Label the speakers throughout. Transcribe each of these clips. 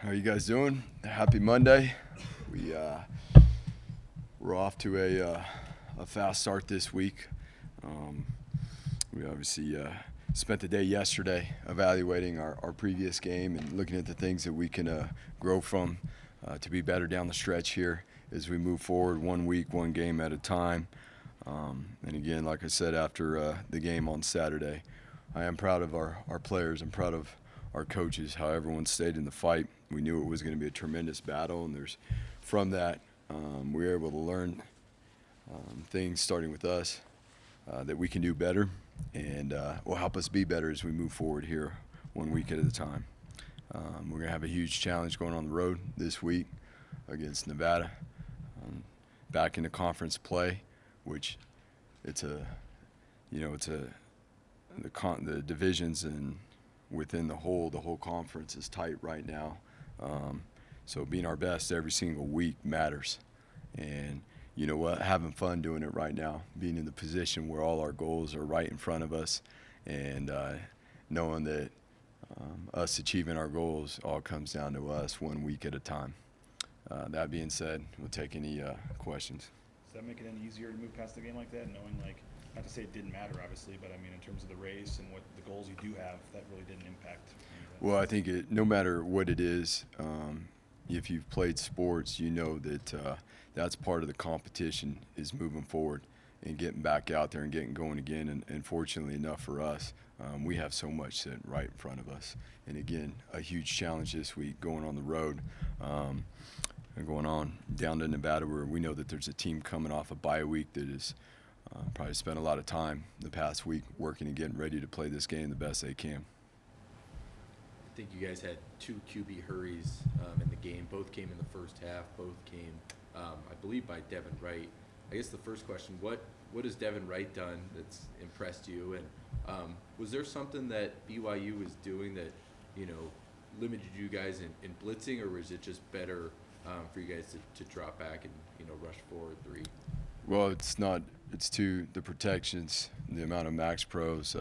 Speaker 1: How are you guys doing? Happy Monday. We're off to a fast start this week. We obviously spent the day yesterday evaluating our previous game and looking at the things that we can grow from to be better down the stretch here as we move forward, 1 week, one game at a time. And again, like I said after the game on Saturday, I am proud of our players. I'm proud of our coaches, how everyone stayed in the fight. We knew it was going to be a tremendous battle, and from that, we were able to learn things starting with us that we can do better and will help us be better as we move forward here 1 week at a time. We're going to have a huge challenge going on the road this week against Nevada, back into conference play, which the divisions and within the whole conference is tight right now. So being our best every single week matters. And you know what, having fun doing it right now, being in the position where all our goals are right in front of us, and knowing that us achieving our goals all comes down to us 1 week at a time. That being said, we'll take any questions.
Speaker 2: Does that make it any easier to move past the game like that, knowing, like, not to say it didn't matter, obviously, but I mean in terms of the race and what the goals you do have, that really didn't impact anything?
Speaker 1: Well, I think no matter what it is, if you've played sports, you know that that's part of the competition is moving forward and getting back out there and getting going again. And fortunately enough for us, we have so much sitting right in front of us. And again, a huge challenge this week going on the road. And going on down to Nevada, where we know that there's a team coming off a bye week that is probably spent a lot of time the past week working and getting ready to play this game the best they can.
Speaker 3: I think you guys had two QB hurries in the game. Both came in the first half. Both came, I believe, by Devin Wright. I guess the first question, what has Devin Wright done that's impressed you? And was there something that BYU was doing that, limited you guys in blitzing, or was it just better for you guys to drop back and, rush forward three?
Speaker 1: Well, it's the protections, the amount of max pros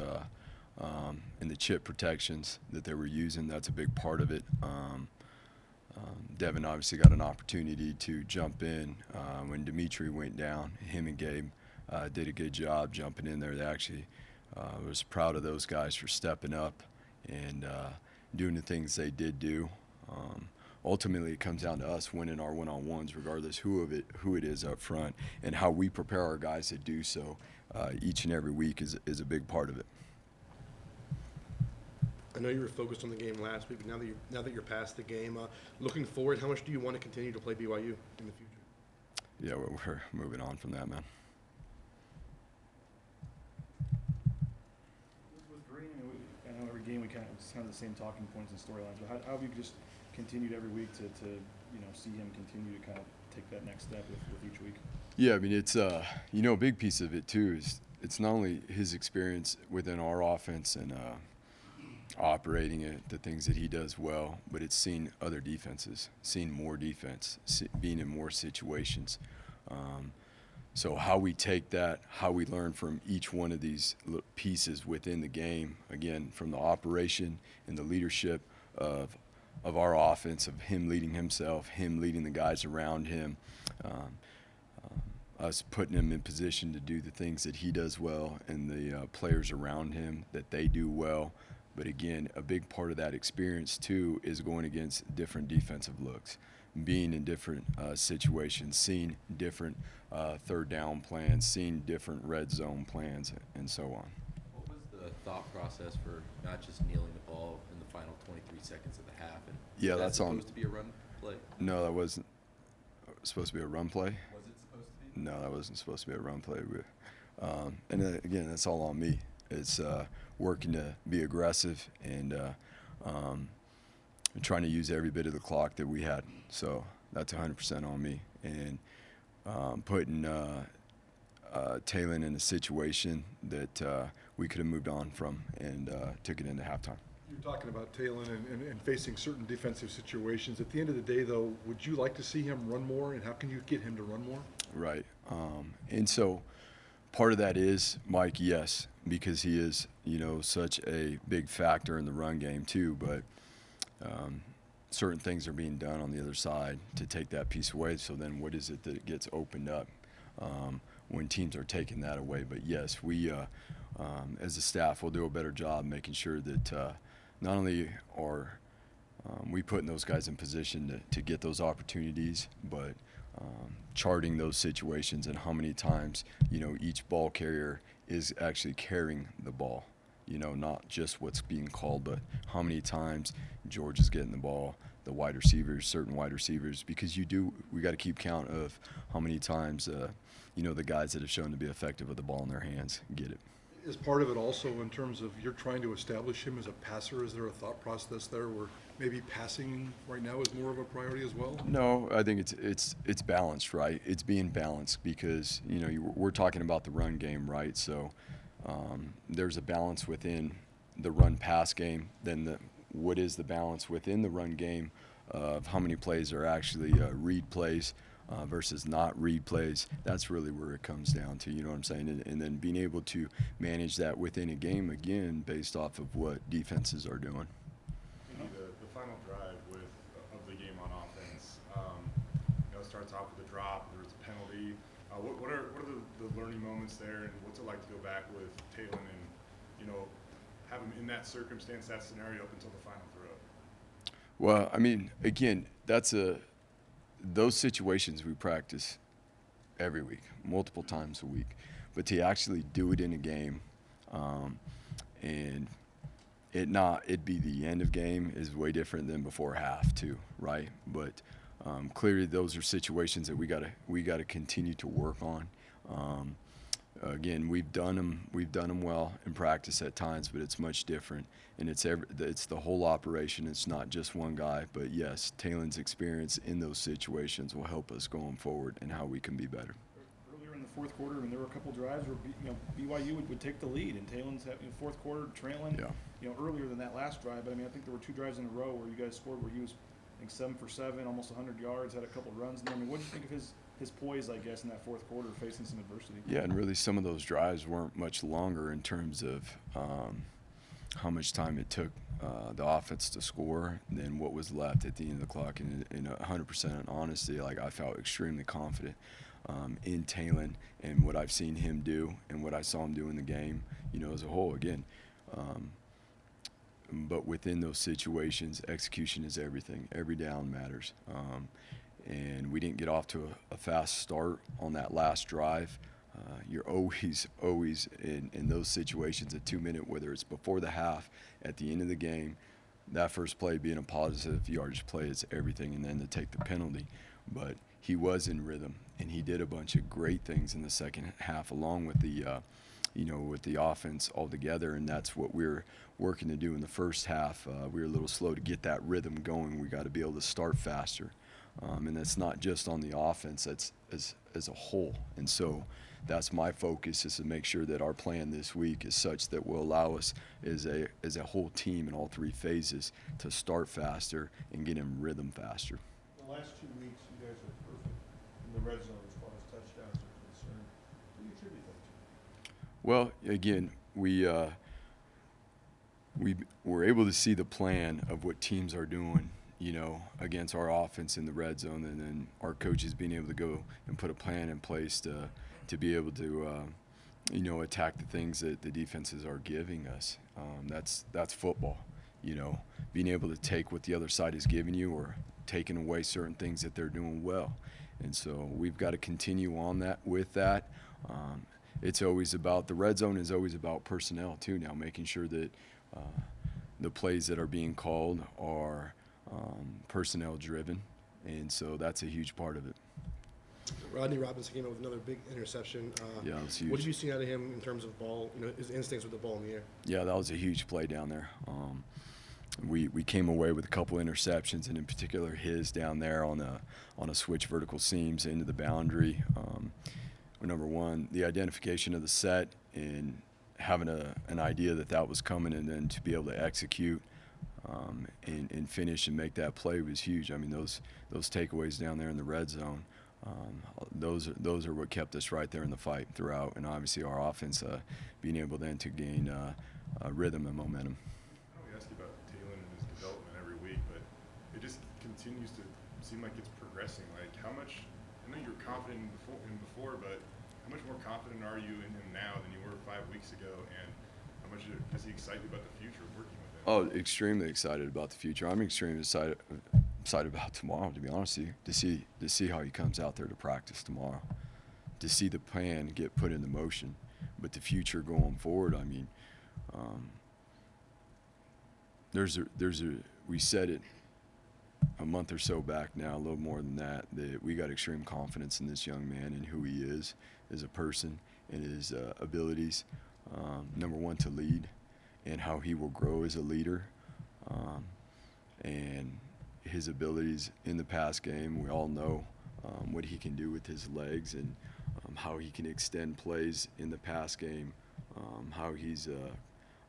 Speaker 1: and the chip protections that they were using. That's a big part of it. Devin obviously got an opportunity to jump in when Dimitri went down. Him and Gabe did a good job jumping in there. They actually was proud of those guys for stepping up and doing the things they did do. Ultimately, it comes down to us winning our one-on-ones, regardless who it is up front, and how we prepare our guys to do so each and every week is a big part of it.
Speaker 4: I know you were focused on the game last week, but now that you're past the game, looking forward, how much do you want to continue to play BYU in the future?
Speaker 1: Yeah, we're moving on from that, man.
Speaker 2: With Green, I know every game it's kind of the same talking points and storylines, but how have you just continued every week to see him continue to kind of take that next step with each week?
Speaker 1: Yeah, I mean, it's a big piece of it too is it's not only his experience within our offense and operating it, the things that he does well, but it's seeing other defenses, seeing more defense, being in more situations. So how we take that, how we learn from each one of these pieces within the game, again, from the operation and the leadership of our offense, of him leading himself, him leading the guys around him, us putting him in position to do the things that he does well, and the players around him that they do well. But again, a big part of that experience too is going against different defensive looks, being in different situations, seeing different third down plans, seeing different red zone plans, and so on.
Speaker 3: What was the thought process for not just kneeling the ball in the final 23 seconds of the half? And
Speaker 1: Yeah,
Speaker 3: was that
Speaker 1: that's
Speaker 3: supposed to be a run play?
Speaker 1: No, that wasn't supposed to be a run play.
Speaker 3: Was it supposed to be?
Speaker 1: No, that wasn't supposed to be a run play. Again, that's all on me. It's working to be aggressive and trying to use every bit of the clock that we had. So that's 100% on me. And putting Talon in a situation that we could have moved on from and took it into halftime.
Speaker 5: You're talking about Talon and facing certain defensive situations. At the end of the day, though, would you like to see him run more, and how can you get him to run more?
Speaker 1: Right. And so part of that is Mike, yes, because he is, such a big factor in the run game too. But certain things are being done on the other side to take that piece away. So then what is it that gets opened up when teams are taking that away? But yes, we as a staff will do a better job making sure that not only are we putting those guys in position to get those opportunities, but charting those situations and how many times, each ball carrier is actually carrying the ball. Not just what's being called, but how many times George is getting the ball, the wide receivers, certain wide receivers, because we got to keep count of how many times, the guys that have shown to be effective with the ball in their hands get it.
Speaker 5: Is part of it also in terms of you're trying to establish him as a passer? Is there a thought process there where maybe passing right now is more of a priority as well?
Speaker 1: No, I think it's balanced, right? It's being balanced because, we're talking about the run game, right? So there's a balance within the run-pass game. Then what is the balance within the run game of how many plays are actually read plays versus not read plays? That's really where it comes down to, you know what I'm saying? And then being able to manage that within a game, again, based off of what defenses are doing.
Speaker 6: The final drive of the game on offense, it starts off with a drop, there was a penalty. What are the learning moments there, and what's it like to go back with Talon and, have him in that circumstance, that scenario up until the final throw?
Speaker 1: Well, I mean, again, those situations we practice every week, multiple times a week. But to actually do it in a game, and it be the end of game is way different than before half too, right? But clearly those are situations that we gotta continue to work on. Again, we've done them well in practice at times, but it's much different, and it's the whole operation. It's not just one guy, but yes, Talon's experience in those situations will help us going forward and how we can be better.
Speaker 2: Earlier in the fourth quarter, there were a couple drives where BYU would take the lead, and Talon's fourth quarter trailing.
Speaker 1: Yeah.
Speaker 2: Earlier than that last drive, but I think there were 2 drives in a row where you guys scored where he was, 7 for 7, almost 100 yards, had a couple runs. And what do you think of his poise, I guess, in that fourth quarter, facing some adversity?
Speaker 1: Yeah, and really some of those drives weren't much longer in terms of how much time it took the offense to score than what was left at the end of the clock. And in 100% honesty, I felt extremely confident in Talon and what I've seen him do and what I saw him do in the game, as a whole. Again, but within those situations, execution is everything. Every down matters. And we didn't get off to a fast start on that last drive. You're always in those situations, a 2-minute, whether it's before the half, at the end of the game, that first play being a positive yardage play is everything, and then to take the penalty. But he was in rhythm, and he did a bunch of great things in the second half along with the offense altogether, and that's what we're working to do in the first half. We were a little slow to get that rhythm going. We got to be able to start faster. And that's not just on the offense, that's as a whole. And so that's my focus, is to make sure that our plan this week is such that will allow us as a whole team in all 3 phases to start faster and get in rhythm faster.
Speaker 7: The last 2 weeks, you guys are perfect in the red zone as far as touchdowns are concerned. What do you attribute that to?
Speaker 1: Well, again, we were able to see the plan of what teams are doing, against our offense in the red zone, and then our coaches being able to go and put a plan in place to be able to, attack the things that the defenses are giving us. That's football, being able to take what the other side is giving you or taking away certain things that they're doing well. And so we've got to continue on that with that. It's always about, the red zone is always about personnel too now, making sure that the plays that are being called are personnel driven, and so that's a huge part of it.
Speaker 4: Rodney Robinson came out with another big interception.
Speaker 1: Yeah, that was huge.
Speaker 4: What did you see out of him in terms of ball, his instincts with the ball in the air?
Speaker 1: Yeah, that was a huge play down there. We came away with a couple interceptions, and in particular his down there on a switch vertical seams into the boundary. Number one, the identification of the set and having an idea that was coming, and then to be able to execute and finish and make that play was huge. I mean, those takeaways down there in the red zone, those are what kept us right there in the fight throughout, and obviously our offense being able then to gain rhythm and momentum.
Speaker 6: I know we ask you about Talon and his development every week, but it just continues to seem like it's progressing. Like, how much? I know you were confident in before, but how much more confident are you in him now than you were 5 weeks ago? And how much is he excited about the future of working with him?
Speaker 1: Oh, extremely excited about the future. I'm extremely excited about tomorrow, to be honest with you, to see how he comes out there to practice tomorrow, to see the plan get put into motion. But the future going forward, I mean, we said it a month or so back now, a little more than that we got extreme confidence in this young man and who he is as a person and his abilities, number one, to lead, and how he will grow as a leader, and his abilities in the pass game. We all know what he can do with his legs and how he can extend plays in the pass game, how he's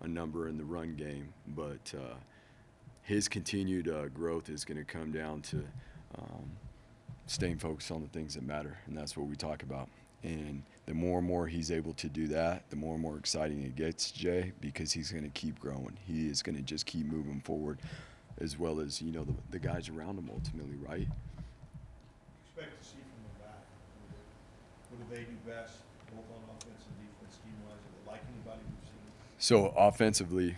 Speaker 1: a number in the run game. But his continued growth is going to come down to staying focused on the things that matter, and that's what we talk about. And the more and more he's able to do that, the more and more exciting it gets, Jay, because he's going to keep growing. He is going to just keep moving forward, as well as, you know, the guys around him ultimately, right?
Speaker 7: Expect to see from them back. What do they do best, both on offense and defense, scheme-wise? Are they like anybody we've seen?
Speaker 1: So offensively,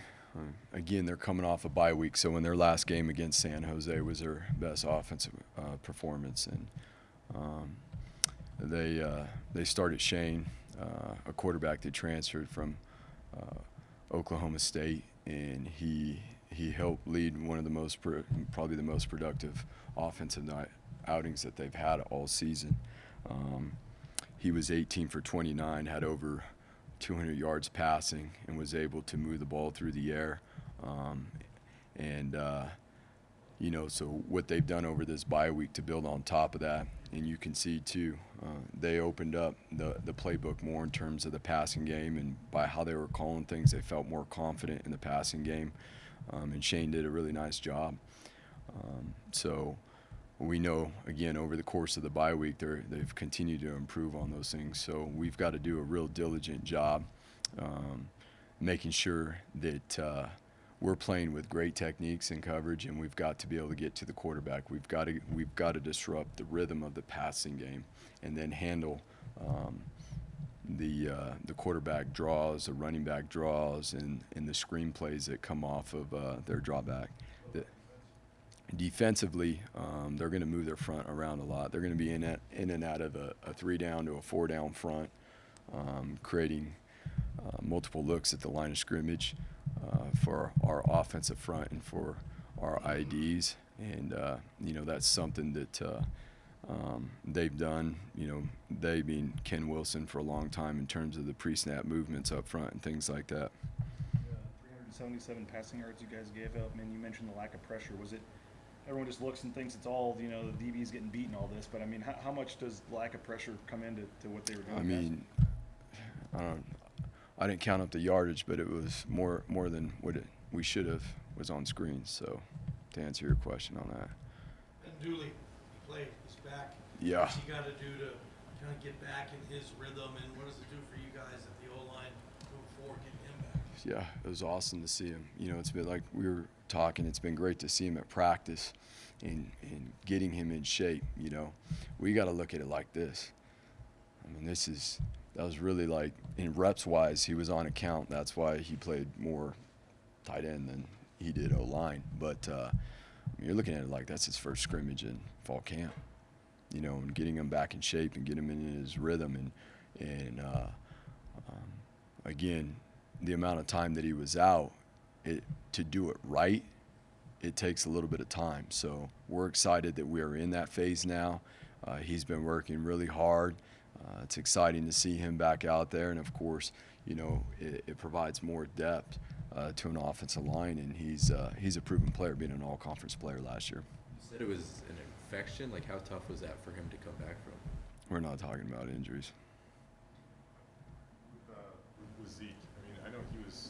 Speaker 1: again, they're coming off a bye week. So in their last game against San Jose was their best offensive performance, and they started Shane, a quarterback that transferred from Oklahoma State, and he helped lead one of the probably the most productive offensive outings that they've had all season. He was 18 for 29, had over 200 yards passing, and was able to move the ball through the air. You know, so what they've done over this bye week to build on top of that, and you can see too, they opened up the playbook more in terms of the passing game, and by how they were calling things, they felt more confident in the passing game. And Shane did a really nice job. So we know, again, over the course of the bye week, they've continued to improve on those things. So we've got to do a real diligent job making sure that we're playing with great techniques and coverage, and we've got to be able to get to the quarterback. We've got to disrupt the rhythm of the passing game, and then handle the quarterback draws, the running back draws, and the screen plays that come off of their drawback. Defensively, they're going to move their front around a lot. They're going to be in and out of a 3-down to a 4-down front, creating multiple looks at the line of scrimmage for our offensive front and for our IDs. And, you know, that's something that they've done, you know, they being Ken Wilson for a long time in terms of the pre-snap movements up front and things like that.
Speaker 2: 377 passing yards you guys gave up. I mean, you mentioned the lack of pressure. Was it everyone just looks and thinks it's all, you know, the DB's getting beaten, all this, but I mean, how much does the lack of pressure come into what they were doing?
Speaker 1: I mean, I didn't count up the yardage, but it was more than what we should have was on screens. So to answer your question on that.
Speaker 8: And Dooley, he played, he's back.
Speaker 1: Yeah.
Speaker 8: What's he got to do to kind of get back in his rhythm, and what does it do for you guys at the O-line moving forward, getting him back?
Speaker 1: Yeah, it was awesome to see him. You know, it's been like we were talking, it's been great to see him at practice and getting him in shape. You know, we got to look at it like this. I mean, that was really like, in reps wise, he was on account. That's why he played more tight end than he did O-line. But you're looking at it like that's his first scrimmage in fall camp. You know, and getting him back in shape and getting him in his rhythm, and again, the amount of time that he was out, to do it right, it takes a little bit of time. So we're excited that we are in that phase now. He's been working really hard. It's exciting to see him back out there, and of course, you know, it provides more depth to an offensive line, and he's a proven player, being an all-conference player last year.
Speaker 3: You said it was an infection. Like, how tough was that for him to come back from?
Speaker 1: We're not talking about injuries.
Speaker 6: With Zeke, I mean, I know he was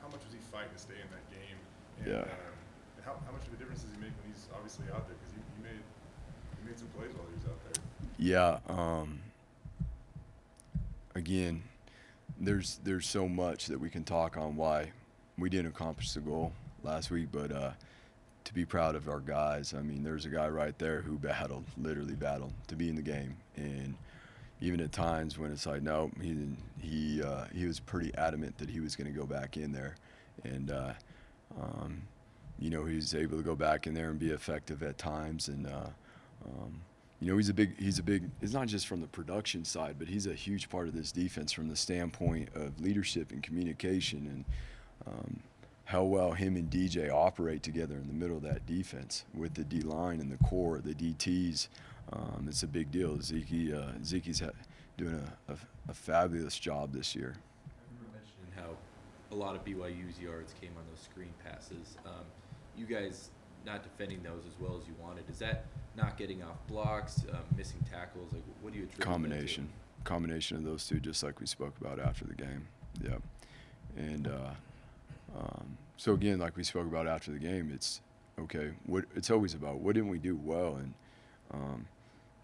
Speaker 6: how much was he fighting to stay in that game? And,
Speaker 1: Yeah.
Speaker 6: And how much of a difference does he make when he's obviously out there? Because he made some plays while he was out there.
Speaker 1: Yeah. Again, there's so much that we can talk on why we didn't accomplish the goal last week, but to be proud of our guys. I mean, there's a guy right there who literally battled to be in the game, and even at times when it's like, no, he was pretty adamant that he was going to go back in there, and you know, he was able to go back in there and be effective at times, and you know, he's a big. It's not just from the production side, but he's a huge part of this defense from the standpoint of leadership and communication, and how well him and DJ operate together in the middle of that defense with the D line and the core, the DTs. It's a big deal. Zeke's doing a fabulous job this year.
Speaker 3: You were mentioning how a lot of BYU's yards came on those screen passes. You guys not defending those as well as you wanted. Is that not getting off blocks, missing tackles? Like, what do you attribute that to?
Speaker 1: Combination of those two, just like we spoke about after the game. Yep. And so again, like we spoke about after the game, it's okay. It's always about what didn't we do well, and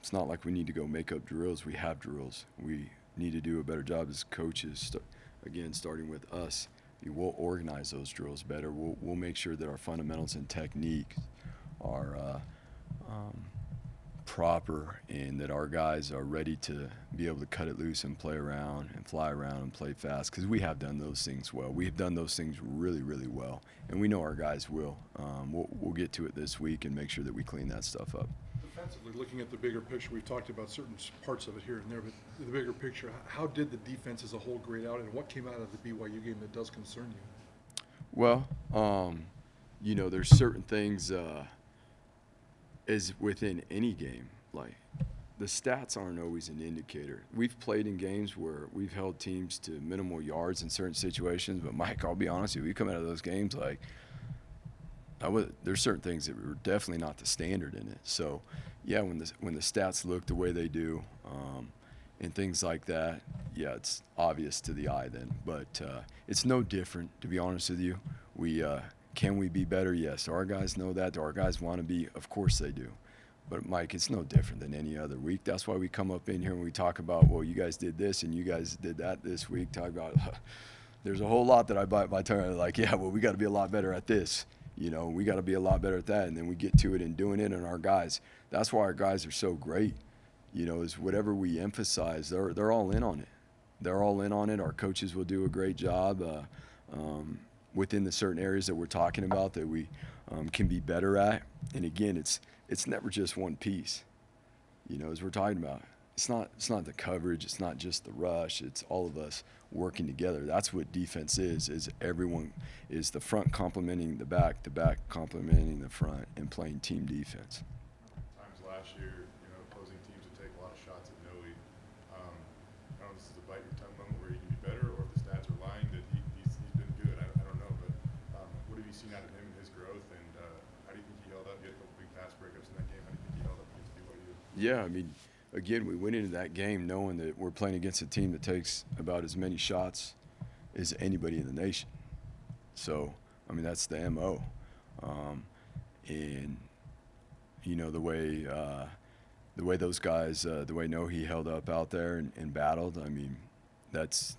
Speaker 1: it's not like we need to go make up drills. We have drills. We need to do a better job as coaches. Again, starting with us, we'll organize those drills better. We'll make sure that our fundamentals and technique are proper, and that our guys are ready to be able to cut it loose and play around and fly around and play fast, because we have done those things well. We've done those things really, really well, and we know our guys will. We'll get to it this week and make sure that we clean that stuff up.
Speaker 5: Defensively, looking at the bigger picture, we've talked about certain parts of it here and there, but the bigger picture, how did the defense as a whole grade out, and what came out of the BYU game that does concern you?
Speaker 1: Well, you know, there's certain things as within any game. Like, the stats aren't always an indicator. We've played in games where we've held teams to minimal yards in certain situations, but Mike, I'll be honest with you, we come out of those games like, there's certain things that were definitely not the standard in it. So, yeah, when the stats look the way they do, and things like that, yeah, it's obvious to the eye then. But it's no different, to be honest with you. Can we be better? Yes. Do our guys know that? Do our guys want to be? Of course they do. But, Mike, it's no different than any other week. That's why we come up in here and we talk about, well, you guys did this and you guys did that this week. Talk about there's a whole lot that I bite my tongue. Like, yeah, well, we got to be a lot better at this. You know, we got to be a lot better at that. And then we get to it and doing it, and our guys. That's why our guys are so great. You know, is whatever we emphasize, they're all in on it. They're all in on it. Our coaches will do a great job within the certain areas that we're talking about that we can be better at. And again, it's never just one piece. You know, as we're talking about, it's not the coverage. It's not just the rush. It's all of us working together. That's what defense is everyone is the front complementing the back complementing the front, and playing team defense.
Speaker 6: Times last year, you know, opposing teams would take a lot of shots at Noe. I don't know if this is a bite your tongue moment where he can be better, or if the stats are lying that he's been good. I don't know, but what have you seen out of him and his growth, and how do you think he held up? He had a couple big pass breakups in that game. How do you think he held up against BYU?
Speaker 1: Yeah, I mean, again, we went into that game knowing that we're playing against a team that takes about as many shots as anybody in the nation. So, I mean, that's the MO. And, you know, the way those guys, the way he held up out there and battled, I mean, that's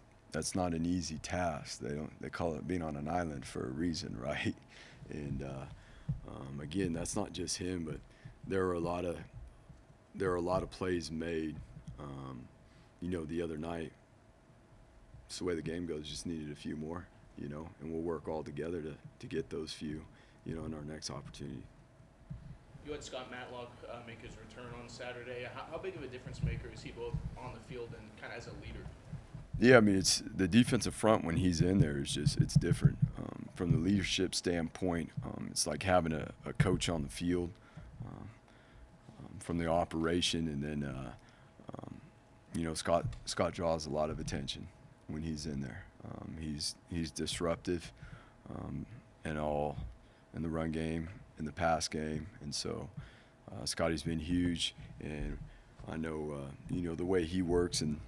Speaker 1: not an easy task. They call it being on an island for a reason, right? And, again, that's not just him, but there are a lot of plays made. You know, the other night, it's the way the game goes, just needed a few more, you know, and we'll work all together to get those few, you know, in our next opportunity.
Speaker 9: You had Scott Matlock make his return on Saturday. How big of a difference maker is he both on the field and kind of as a leader?
Speaker 1: Yeah, I mean, it's the defensive front when he's in there is just, it's different. From the leadership standpoint, it's like having a coach on the field. From the operation, and then you know, Scott draws a lot of attention when he's in there. He's disruptive in the run game, in the pass game, and so Scotty's been huge. And I know you know the way he works, and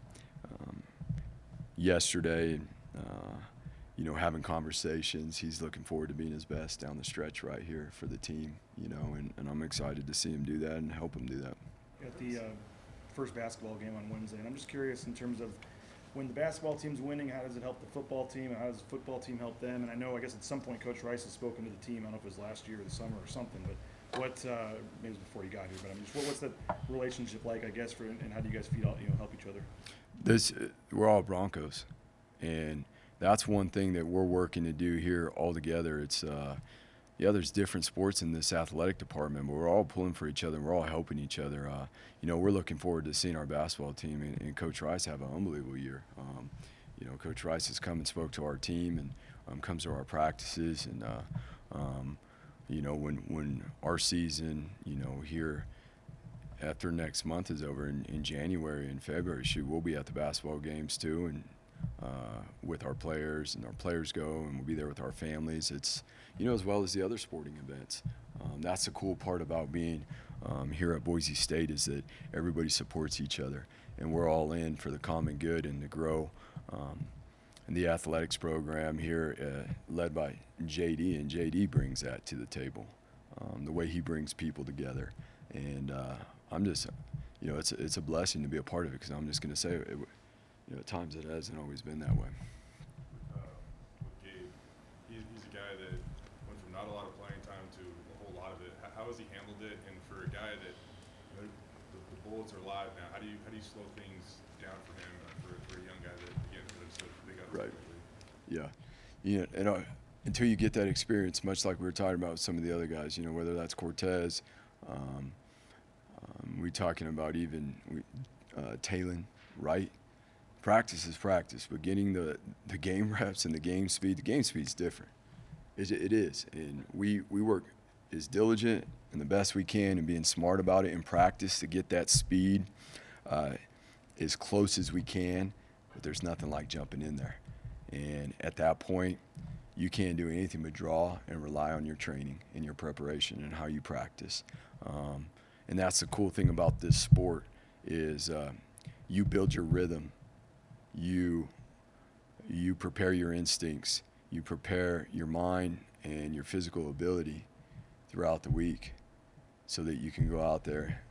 Speaker 1: yesterday, you know, having conversations, he's looking forward to being his best down the stretch right here for the team, you know, and I'm excited to see him do that and help him do that.
Speaker 2: At the first basketball game on Wednesday, and I'm just curious in terms of when the basketball team's winning, how does it help the football team, and how does the football team help them? And I know, I guess at some point, Coach Rice has spoken to the team. I don't know if it was last year or the summer or something, but what, maybe it was before you got here, but I'm just, what's that relationship like, I guess, and how do you guys help each other?
Speaker 1: We're all Broncos, and that's one thing that we're working to do here all together. It's there's different sports in this athletic department, but we're all pulling for each other and we're all helping each other. We're looking forward to seeing our basketball team and Coach Rice have an unbelievable year. Coach Rice has come and spoke to our team and comes to our practices, and when our season, here after next month is over in January and February, we'll be at the basketball games too, and with our players, and our players go, and we'll be there with our families. It's, as well as the other sporting events. That's the cool part about being here at Boise State, is that everybody supports each other, and we're all in for the common good and to grow. And the athletics program here, led by JD, and JD brings that to the table, the way he brings people together. And I'm just, it's a blessing to be a part of it, because I'm just going to say, at times it hasn't always been that way.
Speaker 6: With Gabe, he's a guy that went from not a lot of playing time to a whole lot of it. How has he handled it? And for a guy that, the bullets are live now, how do you slow things down for him, for a young guy that, again, that's a big up
Speaker 1: Right.
Speaker 6: quickly?
Speaker 1: Yeah. And until you get that experience, much like we were talking about with some of the other guys, whether that's Cortez, we're talking about even Talon, Wright. Practice is practice, but getting the game reps and the game speed's different. It is. And we work as diligent and the best we can and being smart about it in practice to get that speed as close as we can, but there's nothing like jumping in there. And at that point, you can't do anything but draw and rely on your training and your preparation and how you practice. And that's the cool thing about this sport, is you build your rhythm. You prepare your instincts, you prepare your mind and your physical ability throughout the week, so that you can go out there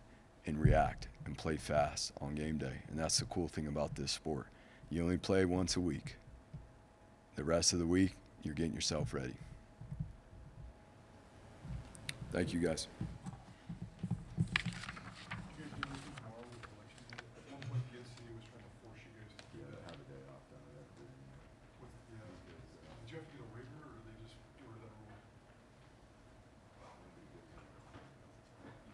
Speaker 1: and react and play fast on game day. And that's the cool thing about this sport. You only play once a week. The rest of the week, you're getting yourself ready. Thank you, guys.